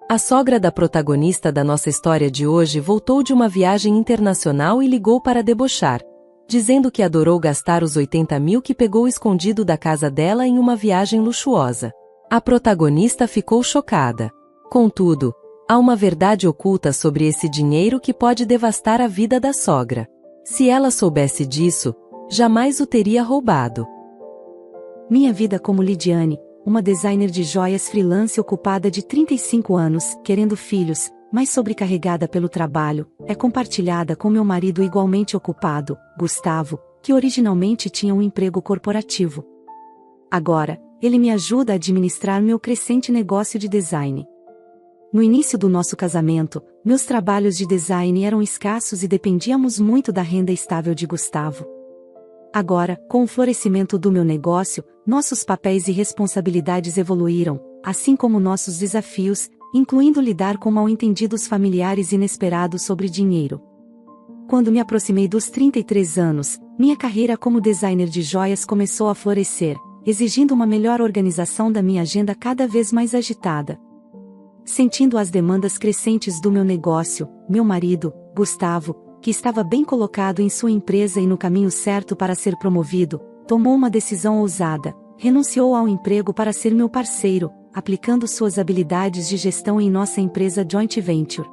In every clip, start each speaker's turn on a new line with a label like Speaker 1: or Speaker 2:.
Speaker 1: A sogra da protagonista da nossa história de hoje voltou de uma viagem internacional e ligou para debochar, dizendo que adorou gastar os 80 mil que pegou escondido da casa dela em uma viagem luxuosa. A protagonista ficou chocada. Contudo, há uma verdade oculta sobre esse dinheiro que pode devastar a vida da sogra. Se ela soubesse disso, jamais o teria roubado.
Speaker 2: Minha vida como Lidiane, uma designer de joias freelance ocupada de 35 anos, querendo filhos, mas sobrecarregada pelo trabalho, é compartilhada com meu marido igualmente ocupado, Gustavo, que originalmente tinha um emprego corporativo. Agora, ele me ajuda a administrar meu crescente negócio de design. No início do nosso casamento, meus trabalhos de design eram escassos e dependíamos muito da renda estável de Gustavo. Agora, com o florescimento do meu negócio, nossos papéis e responsabilidades evoluíram, assim como nossos desafios, incluindo lidar com mal-entendidos familiares inesperados sobre dinheiro. Quando me aproximei dos 33 anos, minha carreira como designer de joias começou a florescer, exigindo uma melhor organização da minha agenda cada vez mais agitada. Sentindo as demandas crescentes do meu negócio, meu marido, Gustavo, que estava bem colocado em sua empresa e no caminho certo para ser promovido, tomou uma decisão ousada, renunciou ao emprego para ser meu parceiro, aplicando suas habilidades de gestão em nossa empresa Joint Venture.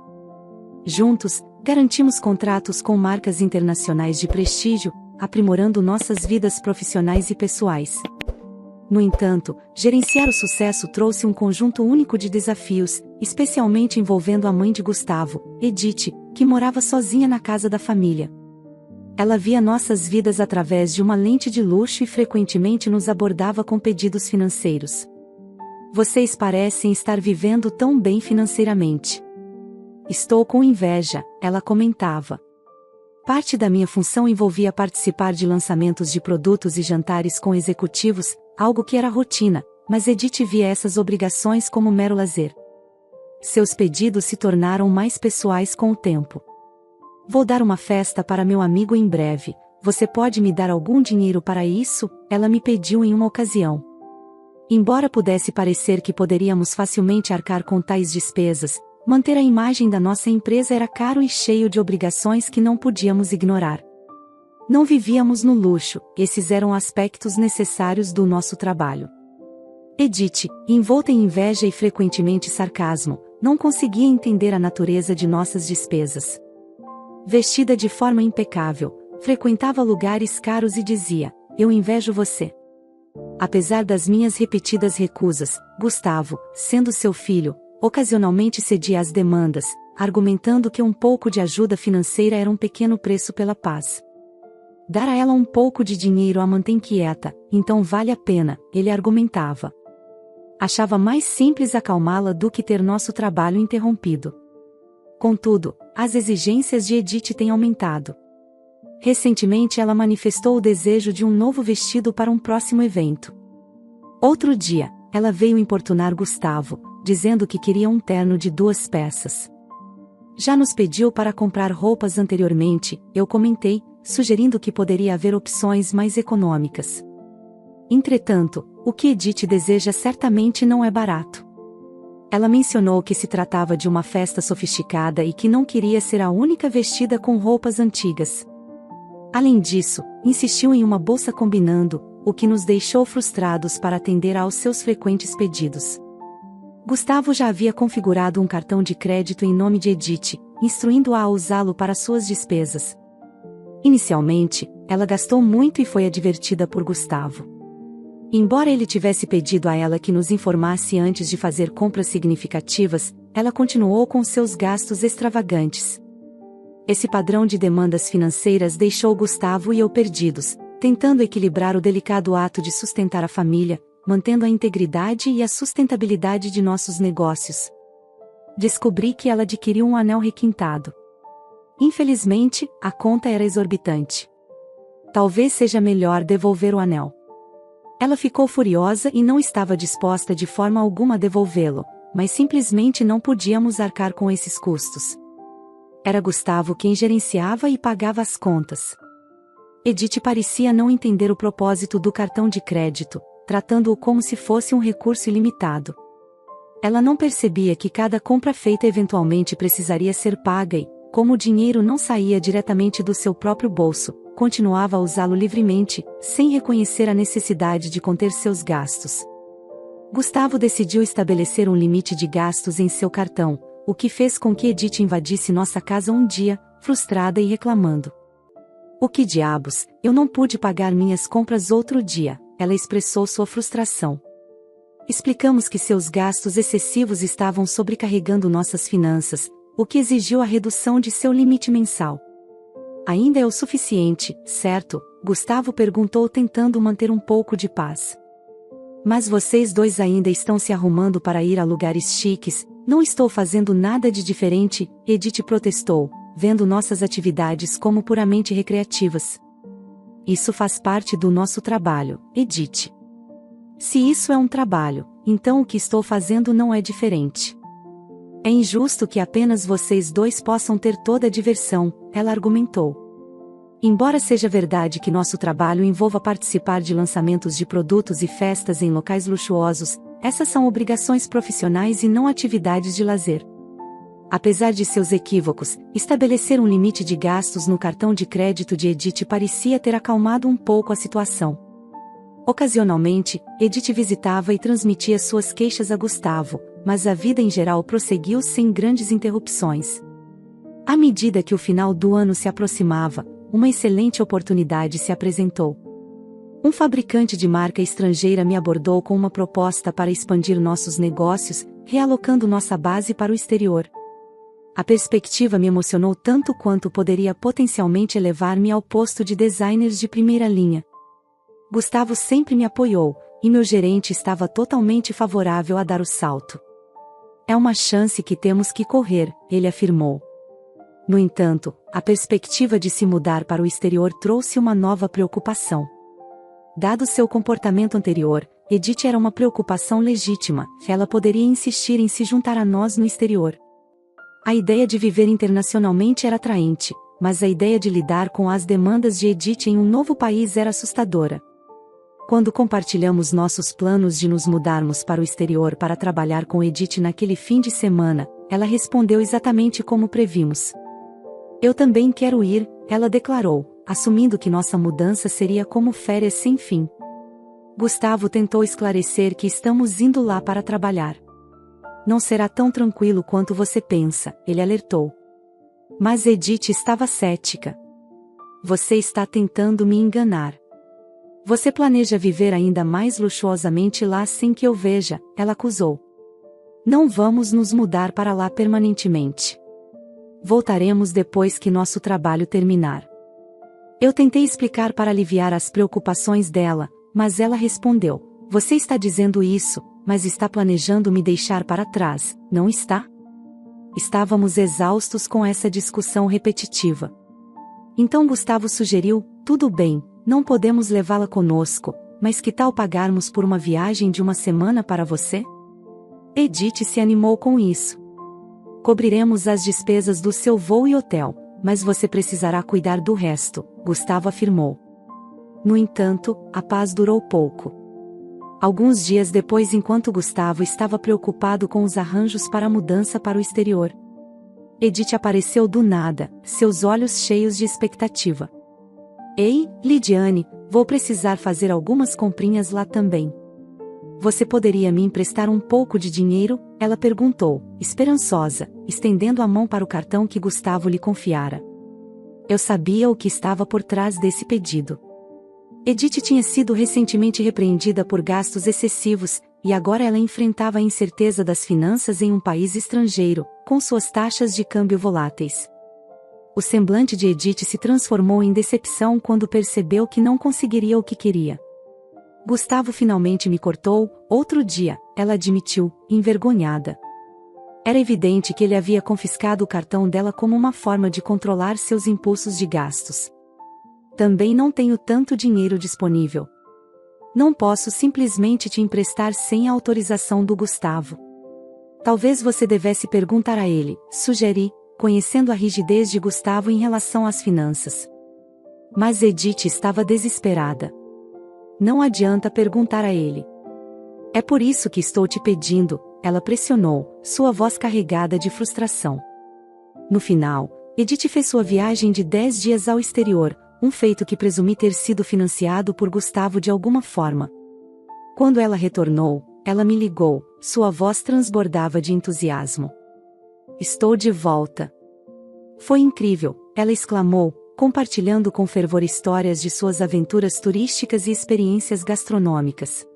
Speaker 2: Juntos, garantimos contratos com marcas internacionais de prestígio, aprimorando nossas vidas profissionais e pessoais. No entanto, gerenciar o sucesso trouxe um conjunto único de desafios, especialmente envolvendo a mãe de Gustavo, Edith, que morava sozinha na casa da família. Ela via nossas vidas através de uma lente de luxo e frequentemente nos abordava com pedidos financeiros. Vocês parecem estar vivendo tão bem financeiramente. Estou com inveja, ela comentava. Parte da minha função envolvia participar de lançamentos de produtos e jantares com executivos, algo que era rotina, mas Edith via essas obrigações como mero lazer. Seus pedidos se tornaram mais pessoais com o tempo. Vou dar uma festa para meu amigo em breve, você pode me dar algum dinheiro para isso? Ela me pediu em uma ocasião. Embora pudesse parecer que poderíamos facilmente arcar com tais despesas, manter a imagem da nossa empresa era caro e cheio de obrigações que não podíamos ignorar. Não vivíamos no luxo, esses eram aspectos necessários do nosso trabalho. Edith, envolta em inveja e frequentemente sarcasmo, não conseguia entender a natureza de nossas despesas. Vestida de forma impecável, frequentava lugares caros e dizia: "Eu invejo você." Apesar das minhas repetidas recusas, Gustavo, sendo seu filho, ocasionalmente cedia às demandas, argumentando que um pouco de ajuda financeira era um pequeno preço pela paz. Dar a ela um pouco de dinheiro a mantém quieta, então vale a pena, ele argumentava. Achava mais simples acalmá-la do que ter nosso trabalho interrompido. Contudo, as exigências de Edith têm aumentado. Recentemente ela manifestou o desejo de um novo vestido para um próximo evento. Outro dia, ela veio importunar Gustavo, dizendo que queria um terno de 2 peças. Já nos pediu para comprar roupas anteriormente, eu comentei, sugerindo que poderia haver opções mais econômicas. Entretanto, o que Edith deseja certamente não é barato. Ela mencionou que se tratava de uma festa sofisticada e que não queria ser a única vestida com roupas antigas. Além disso, insistiu em uma bolsa combinando, o que nos deixou frustrados para atender aos seus frequentes pedidos. Gustavo já havia configurado um cartão de crédito em nome de Edith, instruindo-a a usá-lo para suas despesas. Inicialmente, ela gastou muito e foi advertida por Gustavo. Embora ele tivesse pedido a ela que nos informasse antes de fazer compras significativas, ela continuou com seus gastos extravagantes. Esse padrão de demandas financeiras deixou Gustavo e eu perdidos, tentando equilibrar o delicado ato de sustentar a família, mantendo a integridade e a sustentabilidade de nossos negócios. Descobri que ela adquiriu um anel requintado. Infelizmente, a conta era exorbitante. Talvez seja melhor devolver o anel. Ela ficou furiosa e não estava disposta de forma alguma a devolvê-lo, mas simplesmente não podíamos arcar com esses custos. Era Gustavo quem gerenciava e pagava as contas. Edith parecia não entender o propósito do cartão de crédito, tratando-o como se fosse um recurso ilimitado. Ela não percebia que cada compra feita eventualmente precisaria ser paga e, como o dinheiro não saía diretamente do seu próprio bolso, continuava a usá-lo livremente, sem reconhecer a necessidade de conter seus gastos. Gustavo decidiu estabelecer um limite de gastos em seu cartão, o que fez com que Edith invadisse nossa casa um dia, frustrada e reclamando. "O que diabos, eu não pude pagar minhas compras outro dia", ela expressou sua frustração. Explicamos que seus gastos excessivos estavam sobrecarregando nossas finanças, o que exigiu a redução de seu limite mensal. "Ainda é o suficiente, certo?", Gustavo perguntou tentando manter um pouco de paz. "Mas vocês dois ainda estão se arrumando para ir a lugares chiques." "Não estou fazendo nada de diferente", Edith protestou, vendo nossas atividades como puramente recreativas. "Isso faz parte do nosso trabalho, Edith. Se isso é um trabalho, então o que estou fazendo não é diferente. É injusto que apenas vocês dois possam ter toda a diversão", ela argumentou. "Embora seja verdade que nosso trabalho envolva participar de lançamentos de produtos e festas em locais luxuosos, essas são obrigações profissionais e não atividades de lazer." Apesar de seus equívocos, estabelecer um limite de gastos no cartão de crédito de Edith parecia ter acalmado um pouco a situação. Ocasionalmente, Edith visitava e transmitia suas queixas a Gustavo, mas a vida em geral prosseguiu sem grandes interrupções. À medida que o final do ano se aproximava, uma excelente oportunidade se apresentou. Um fabricante de marca estrangeira me abordou com uma proposta para expandir nossos negócios, realocando nossa base para o exterior. A perspectiva me emocionou tanto quanto poderia potencialmente elevar-me ao posto de designers de primeira linha. Gustavo sempre me apoiou, e meu gerente estava totalmente favorável a dar o salto. "É uma chance que temos que correr", ele afirmou. No entanto, a perspectiva de se mudar para o exterior trouxe uma nova preocupação. Dado seu comportamento anterior, Edith era uma preocupação legítima, ela poderia insistir em se juntar a nós no exterior. A ideia de viver internacionalmente era atraente, mas a ideia de lidar com as demandas de Edith em um novo país era assustadora. Quando compartilhamos nossos planos de nos mudarmos para o exterior para trabalhar com Edith naquele fim de semana, ela respondeu exatamente como previmos. "Eu também quero ir", ela declarou, assumindo que nossa mudança seria como férias sem fim. Gustavo tentou esclarecer que estamos indo lá para trabalhar. "Não será tão tranquilo quanto você pensa", ele alertou. Mas Edith estava cética. "Você está tentando me enganar. Você planeja viver ainda mais luxuosamente lá sem que eu veja", ela acusou. "Não vamos nos mudar para lá permanentemente. Voltaremos depois que nosso trabalho terminar." Eu tentei explicar para aliviar as preocupações dela, mas ela respondeu: "Você está dizendo isso, mas está planejando me deixar para trás, não está?" Estávamos exaustos com essa discussão repetitiva. Então Gustavo sugeriu: "Tudo bem, não podemos levá-la conosco, mas que tal pagarmos por uma viagem de uma semana para você?" Edith se animou com isso. "Cobriremos as despesas do seu voo e hotel, mas você precisará cuidar do resto", Gustavo afirmou. No entanto, a paz durou pouco. Alguns dias depois, enquanto Gustavo estava preocupado com os arranjos para a mudança para o exterior, Edith apareceu do nada, seus olhos cheios de expectativa. "Ei, Lidiane, vou precisar fazer algumas comprinhas lá também. Você poderia me emprestar um pouco de dinheiro?", ela perguntou, esperançosa, estendendo a mão para o cartão que Gustavo lhe confiara. Eu sabia o que estava por trás desse pedido. Edith tinha sido recentemente repreendida por gastos excessivos, e agora ela enfrentava a incerteza das finanças em um país estrangeiro, com suas taxas de câmbio voláteis. O semblante de Edith se transformou em decepção quando percebeu que não conseguiria o que queria. "Gustavo finalmente me cortou, outro dia", ela admitiu, envergonhada. Era evidente que ele havia confiscado o cartão dela como uma forma de controlar seus impulsos de gastos. "Também não tenho tanto dinheiro disponível. Não posso simplesmente te emprestar sem a autorização do Gustavo." "Talvez você devesse perguntar a ele", sugeri, conhecendo a rigidez de Gustavo em relação às finanças. Mas Edith estava desesperada. "Não adianta perguntar a ele. É por isso que estou te pedindo", ela pressionou, sua voz carregada de frustração. No final, Edith fez sua viagem de 10 dias ao exterior, um feito que presumi ter sido financiado por Gustavo de alguma forma. Quando ela retornou, ela me ligou, sua voz transbordava de entusiasmo. Estou de volta. Foi incrível, ela exclamou, compartilhando com fervor histórias de suas aventuras turísticas e experiências gastronômicas.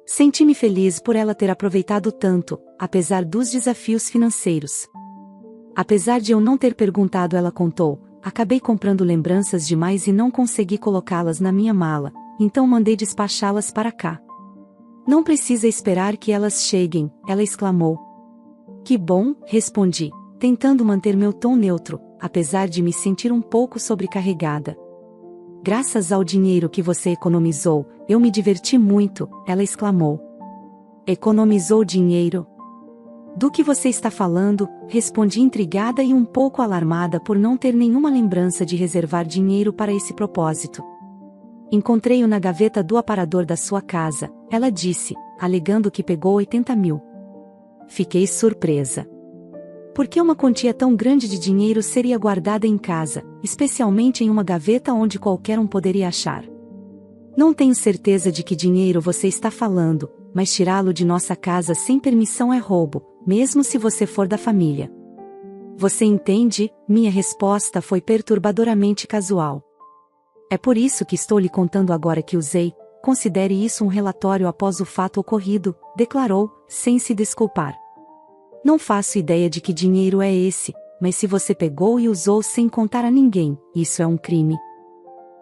Speaker 2: Senti-me feliz por ela ter aproveitado tanto, apesar dos desafios financeiros. Apesar de eu não ter perguntado, ela contou, acabei comprando lembranças demais e não consegui colocá-las na minha mala, então mandei despachá-las para cá. Não precisa esperar que elas cheguem, ela exclamou. Que bom, respondi, tentando manter meu tom neutro, apesar de me sentir um pouco sobrecarregada. Graças ao dinheiro que você economizou, eu me diverti muito, ela exclamou. Economizou dinheiro? Do que você está falando? Respondi intrigada e um pouco alarmada por não ter nenhuma lembrança de reservar dinheiro para esse propósito. Encontrei-o na gaveta do aparador da sua casa, ela disse, alegando que pegou 80 mil. Fiquei surpresa. Por que uma quantia tão grande de dinheiro seria guardada em casa, especialmente em uma gaveta onde qualquer um poderia achar? Não tenho certeza de que dinheiro você está falando, mas tirá-lo de nossa casa sem permissão é roubo, mesmo se você for da família. Você entende? Minha resposta foi perturbadoramente casual. É por isso que estou lhe contando agora que usei, considere isso um relatório após o fato ocorrido, declarou, sem se desculpar. Não faço ideia de que dinheiro é esse, mas se você pegou e usou sem contar a ninguém, isso é um crime.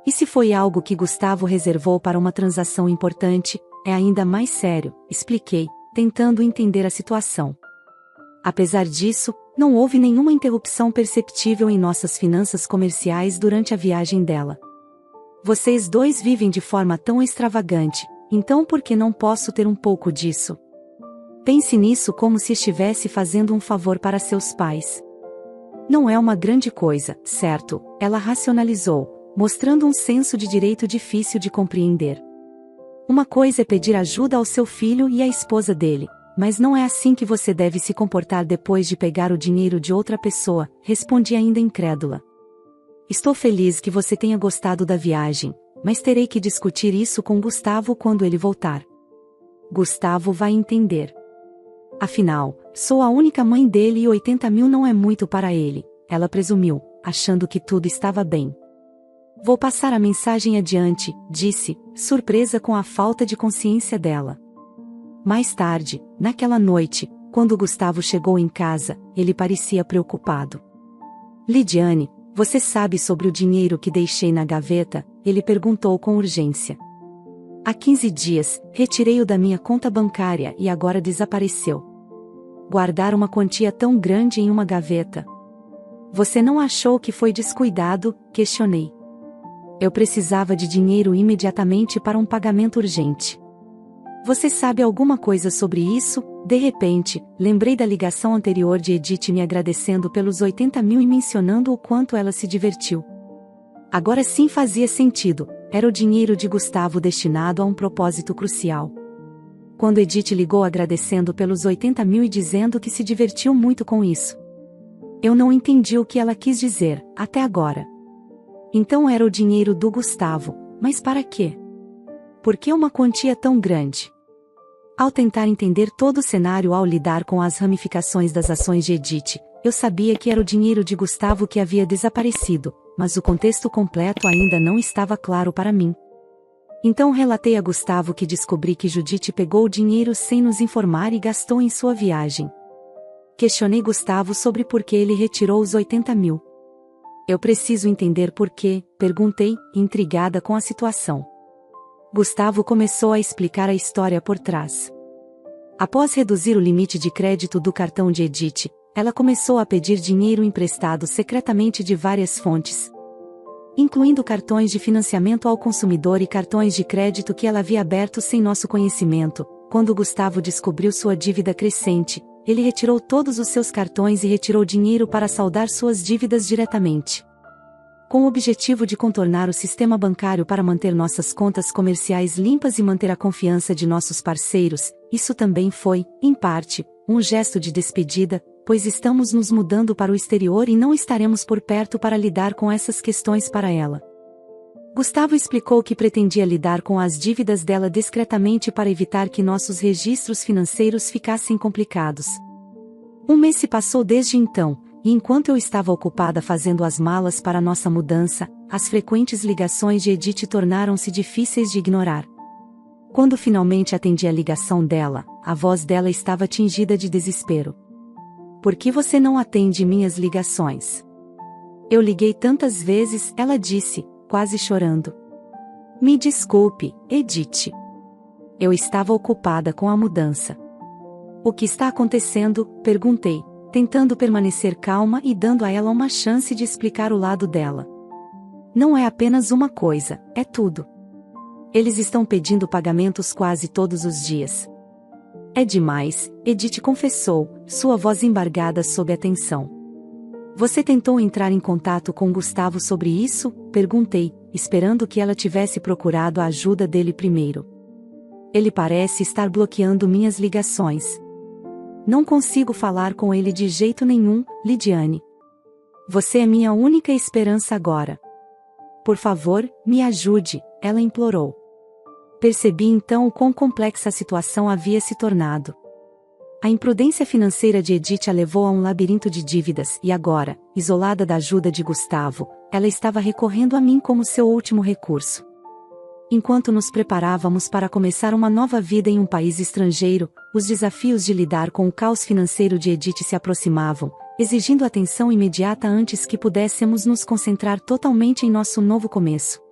Speaker 2: E se foi algo que Gustavo reservou para uma transação importante, é ainda mais sério, expliquei, tentando entender a situação. Apesar disso, não houve nenhuma interrupção perceptível em nossas finanças comerciais durante a viagem dela. Vocês dois vivem de forma tão extravagante, então por que não posso ter um pouco disso? Pense nisso como se estivesse fazendo um favor para seus pais. Não é uma grande coisa, certo? Ela racionalizou, mostrando um senso de direito difícil de compreender. Uma coisa é pedir ajuda ao seu filho e à esposa dele, mas não é assim que você deve se comportar depois de pegar o dinheiro de outra pessoa, respondi ainda incrédula. Estou feliz que você tenha gostado da viagem, mas terei que discutir isso com Gustavo quando ele voltar. Gustavo vai entender. Afinal, sou a única mãe dele e 80 mil não é muito para ele, ela presumiu, achando que tudo estava bem. Vou passar a mensagem adiante, disse, surpresa com a falta de consciência dela. Mais tarde, naquela noite, quando Gustavo chegou em casa, ele parecia preocupado. Lidiane, você sabe sobre o dinheiro que deixei na gaveta? Ele perguntou com urgência. Há 15 dias, retirei-o da minha conta bancária e agora desapareceu. Guardar uma quantia tão grande em uma gaveta. Você não achou que foi descuidado? Questionei. Eu precisava de dinheiro imediatamente para um pagamento urgente. Você sabe alguma coisa sobre isso? De repente, lembrei da ligação anterior de Edith me agradecendo pelos 80 mil e mencionando o quanto ela se divertiu. Agora sim fazia sentido, era o dinheiro de Gustavo destinado a um propósito crucial. Quando Edith ligou agradecendo pelos 80 mil e dizendo que se divertiu muito com isso. Eu não entendi o que ela quis dizer, até agora. Então era o dinheiro do Gustavo, mas para quê? Por que uma quantia tão grande? Ao tentar entender todo o cenário ao lidar com as ramificações das ações de Edith, eu sabia que era o dinheiro de Gustavo que havia desaparecido, mas o contexto completo ainda não estava claro para mim. Então relatei a Gustavo que descobri que Judith pegou o dinheiro sem nos informar e gastou em sua viagem. Questionei Gustavo sobre por que ele retirou os 80 mil. Eu preciso entender por quê, perguntei, intrigada com a situação. Gustavo começou a explicar a história por trás. Após reduzir o limite de crédito do cartão de Edith, ela começou a pedir dinheiro emprestado secretamente de várias fontes, incluindo cartões de financiamento ao consumidor e cartões de crédito que ela havia aberto sem nosso conhecimento. Quando Gustavo descobriu sua dívida crescente, ele retirou todos os seus cartões e retirou dinheiro para saldar suas dívidas diretamente. Com o objetivo de contornar o sistema bancário para manter nossas contas comerciais limpas e manter a confiança de nossos parceiros, isso também foi, em parte, um gesto de despedida, pois estamos nos mudando para o exterior e não estaremos por perto para lidar com essas questões para ela. Gustavo explicou que pretendia lidar com as dívidas dela discretamente para evitar que nossos registros financeiros ficassem complicados. Um mês se passou desde então, e enquanto eu estava ocupada fazendo as malas para nossa mudança, as frequentes ligações de Edith tornaram-se difíceis de ignorar. Quando finalmente atendi a ligação dela, a voz dela estava tingida de desespero. Por que você não atende minhas ligações? Eu liguei tantas vezes, ela disse, quase chorando. Me desculpe, Edith. Eu estava ocupada com a mudança. O que está acontecendo? Perguntei, tentando permanecer calma e dando a ela uma chance de explicar o lado dela. Não é apenas uma coisa, é tudo. Eles estão pedindo pagamentos quase todos os dias. É demais, Edith confessou, sua voz embargada sob a tensão. Você tentou entrar em contato com Gustavo sobre isso? Perguntei, esperando que ela tivesse procurado a ajuda dele primeiro. Ele parece estar bloqueando minhas ligações. Não consigo falar com ele de jeito nenhum, Lidiane. Você é minha única esperança agora. Por favor, me ajude, ela implorou. Percebi então o quão complexa a situação havia se tornado. A imprudência financeira de Edith a levou a um labirinto de dívidas e agora, isolada da ajuda de Gustavo, ela estava recorrendo a mim como seu último recurso. Enquanto nos preparávamos para começar uma nova vida em um país estrangeiro, os desafios de lidar com o caos financeiro de Edith se aproximavam, exigindo atenção imediata antes que pudéssemos nos concentrar totalmente em nosso novo começo.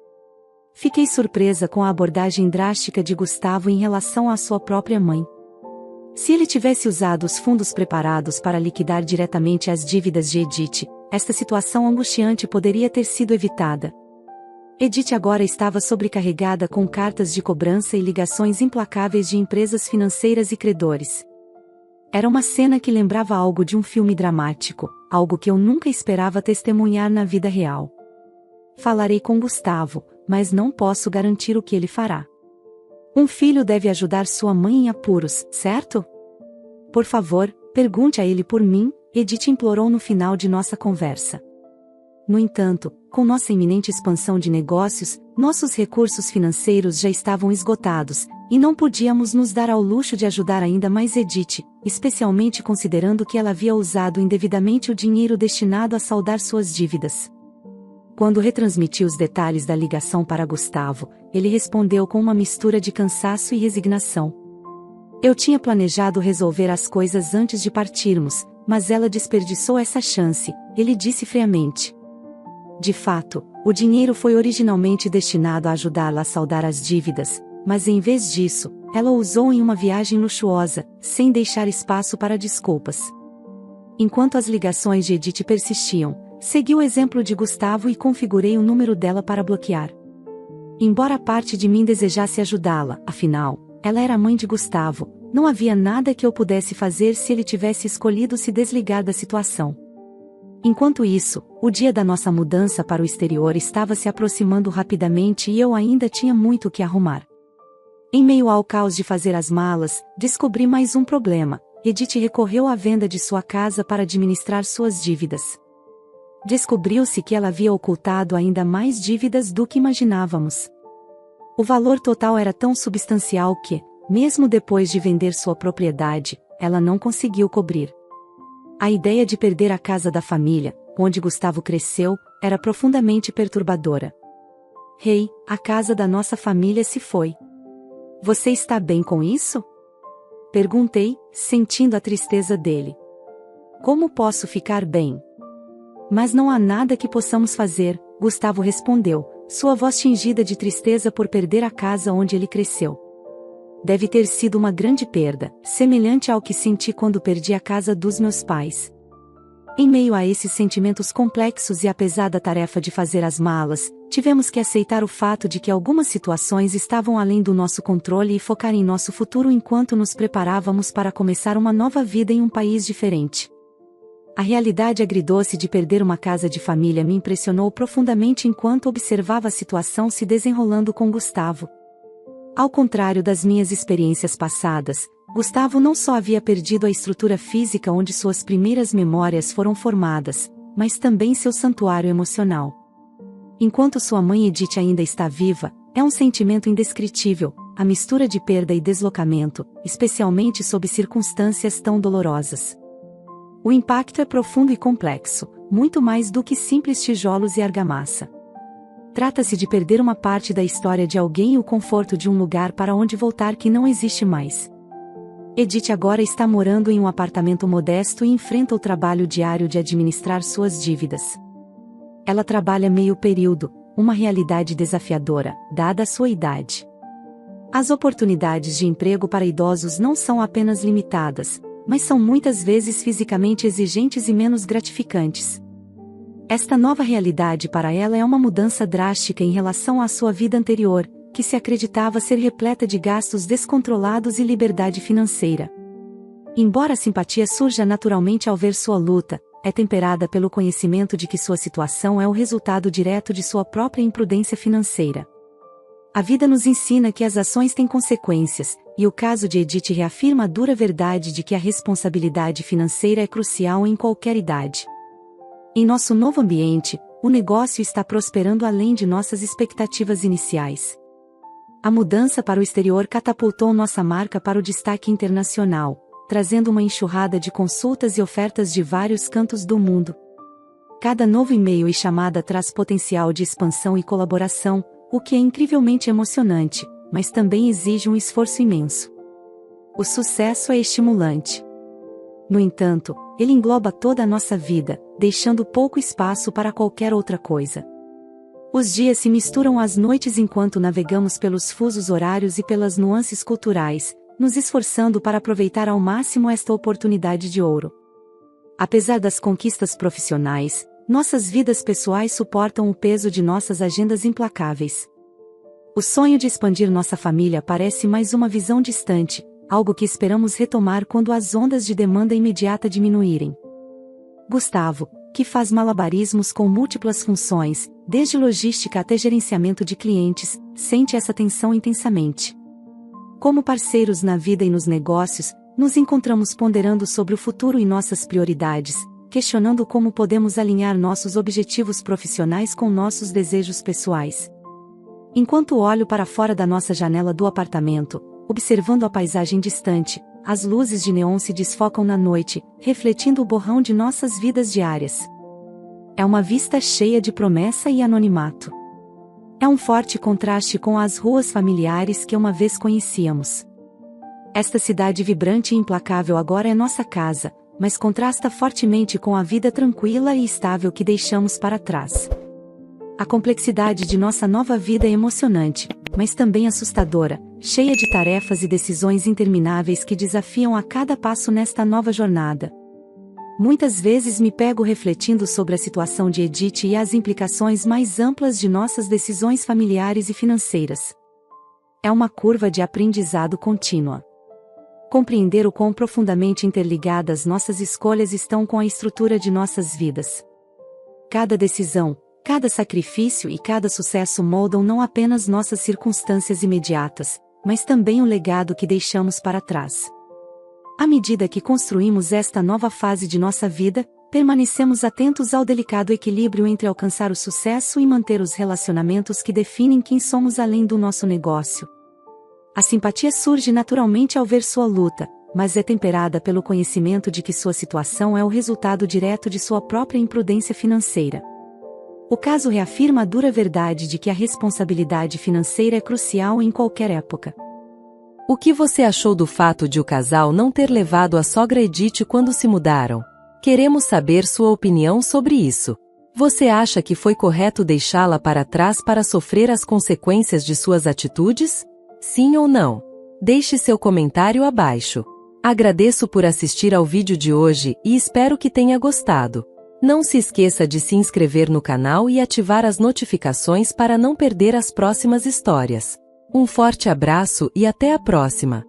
Speaker 2: Fiquei surpresa com a abordagem drástica de Gustavo em relação à sua própria mãe. Se ele tivesse usado os fundos preparados para liquidar diretamente as dívidas de Edith, esta situação angustiante poderia ter sido evitada. Edith agora estava sobrecarregada com cartas de cobrança e ligações implacáveis de empresas financeiras e credores. Era uma cena que lembrava algo de um filme dramático, algo que eu nunca esperava testemunhar na vida real. Falarei com Gustavo, mas não posso garantir o que ele fará. Um filho deve ajudar sua mãe em apuros, certo? Por favor, pergunte a ele por mim, Edith implorou no final de nossa conversa. No entanto, com nossa iminente expansão de negócios, nossos recursos financeiros já estavam esgotados, e não podíamos nos dar ao luxo de ajudar ainda mais Edith, especialmente considerando que ela havia usado indevidamente o dinheiro destinado a saldar suas dívidas. Quando retransmiti os detalhes da ligação para Gustavo, ele respondeu com uma mistura de cansaço e resignação. Eu tinha planejado resolver as coisas antes de partirmos, mas ela desperdiçou essa chance, ele disse friamente. De fato, o dinheiro foi originalmente destinado a ajudá-la a saldar as dívidas, mas em vez disso, ela o usou em uma viagem luxuosa, sem deixar espaço para desculpas. Enquanto as ligações de Edith persistiam, segui o exemplo de Gustavo e configurei o número dela para bloquear. Embora parte de mim desejasse ajudá-la, afinal, ela era a mãe de Gustavo, não havia nada que eu pudesse fazer se ele tivesse escolhido se desligar da situação. Enquanto isso, o dia da nossa mudança para o exterior estava se aproximando rapidamente e eu ainda tinha muito o que arrumar. Em meio ao caos de fazer as malas, descobri mais um problema. Edith recorreu à venda de sua casa para administrar suas dívidas. Descobriu-se que ela havia ocultado ainda mais dívidas do que imaginávamos. O valor total era tão substancial que, mesmo depois de vender sua propriedade, ela não conseguiu cobrir. A ideia de perder a casa da família, onde Gustavo cresceu, era profundamente perturbadora. Hey, a casa da nossa família se foi. Você está bem com isso? Perguntei, sentindo a tristeza dele. Como posso ficar bem? Mas não há nada que possamos fazer, Gustavo respondeu, sua voz tingida de tristeza por perder a casa onde ele cresceu. Deve ter sido uma grande perda, semelhante ao que senti quando perdi a casa dos meus pais. Em meio a esses sentimentos complexos e a pesada tarefa de fazer as malas, tivemos que aceitar o fato de que algumas situações estavam além do nosso controle e focar em nosso futuro enquanto nos preparávamos para começar uma nova vida em um país diferente. A realidade agridoce de perder uma casa de família me impressionou profundamente enquanto observava a situação se desenrolando com Gustavo. Ao contrário das minhas experiências passadas, Gustavo não só havia perdido a estrutura física onde suas primeiras memórias foram formadas, mas também seu santuário emocional. Enquanto sua mãe Edith ainda está viva, é um sentimento indescritível, a mistura de perda e deslocamento, especialmente sob circunstâncias tão dolorosas. O impacto é profundo e complexo, muito mais do que simples tijolos e argamassa. Trata-se de perder uma parte da história de alguém e o conforto de um lugar para onde voltar que não existe mais. Edith agora está morando em um apartamento modesto e enfrenta o trabalho diário de administrar suas dívidas. Ela trabalha meio período, uma realidade desafiadora, dada a sua idade. As oportunidades de emprego para idosos não são apenas limitadas, mas são muitas vezes fisicamente exigentes e menos gratificantes. Esta nova realidade para ela é uma mudança drástica em relação à sua vida anterior, que se acreditava ser repleta de gastos descontrolados e liberdade financeira. Embora a simpatia surja naturalmente ao ver sua luta, é temperada pelo conhecimento de que sua situação é o resultado direto de sua própria imprudência financeira. A vida nos ensina que as ações têm consequências, e o caso de Edith reafirma a dura verdade de que a responsabilidade financeira é crucial em qualquer idade. Em nosso novo ambiente, o negócio está prosperando além de nossas expectativas iniciais. A mudança para o exterior catapultou nossa marca para o destaque internacional, trazendo uma enxurrada de consultas e ofertas de vários cantos do mundo. Cada novo e-mail e chamada traz potencial de expansão e colaboração, o que é incrivelmente emocionante, mas também exige um esforço imenso. O sucesso é estimulante. No entanto, ele engloba toda a nossa vida, deixando pouco espaço para qualquer outra coisa. Os dias se misturam às noites enquanto navegamos pelos fusos horários e pelas nuances culturais, nos esforçando para aproveitar ao máximo esta oportunidade de ouro. Apesar das conquistas profissionais, nossas vidas pessoais suportam o peso de nossas agendas implacáveis. O sonho de expandir nossa família parece mais uma visão distante, algo que esperamos retomar quando as ondas de demanda imediata diminuírem. Gustavo, que faz malabarismos com múltiplas funções, desde logística até gerenciamento de clientes, sente essa tensão intensamente. Como parceiros na vida e nos negócios, nos encontramos ponderando sobre o futuro e nossas prioridades, questionando como podemos alinhar nossos objetivos profissionais com nossos desejos pessoais. Enquanto olho para fora da nossa janela do apartamento, observando a paisagem distante, as luzes de neon se desfocam na noite, refletindo o borrão de nossas vidas diárias. É uma vista cheia de promessa e anonimato. É um forte contraste com as ruas familiares que uma vez conhecíamos. Esta cidade vibrante e implacável agora é nossa casa, mas contrasta fortemente com a vida tranquila e estável que deixamos para trás. A complexidade de nossa nova vida é emocionante, mas também assustadora, cheia de tarefas e decisões intermináveis que desafiam a cada passo nesta nova jornada. Muitas vezes me pego refletindo sobre a situação de Edith e as implicações mais amplas de nossas decisões familiares e financeiras. É uma curva de aprendizado contínua. Compreender o quão profundamente interligadas nossas escolhas estão com a estrutura de nossas vidas. Cada decisão, cada sacrifício e cada sucesso moldam não apenas nossas circunstâncias imediatas, mas também o legado que deixamos para trás. À medida que construímos esta nova fase de nossa vida, permanecemos atentos ao delicado equilíbrio entre alcançar o sucesso e manter os relacionamentos que definem quem somos além do nosso negócio. A simpatia surge naturalmente ao ver sua luta, mas é temperada pelo conhecimento de que sua situação é o resultado direto de sua própria imprudência financeira. O caso reafirma a dura verdade de que a responsabilidade financeira é crucial em qualquer época.
Speaker 1: O que você achou do fato de o casal não ter levado a sogra Edith quando se mudaram? Queremos saber sua opinião sobre isso. Você acha que foi correto deixá-la para trás para sofrer as consequências de suas atitudes? Sim ou não? Deixe seu comentário abaixo. Agradeço por assistir ao vídeo de hoje e espero que tenha gostado. Não se esqueça de se inscrever no canal e ativar as notificações para não perder as próximas histórias. Um forte abraço e até a próxima!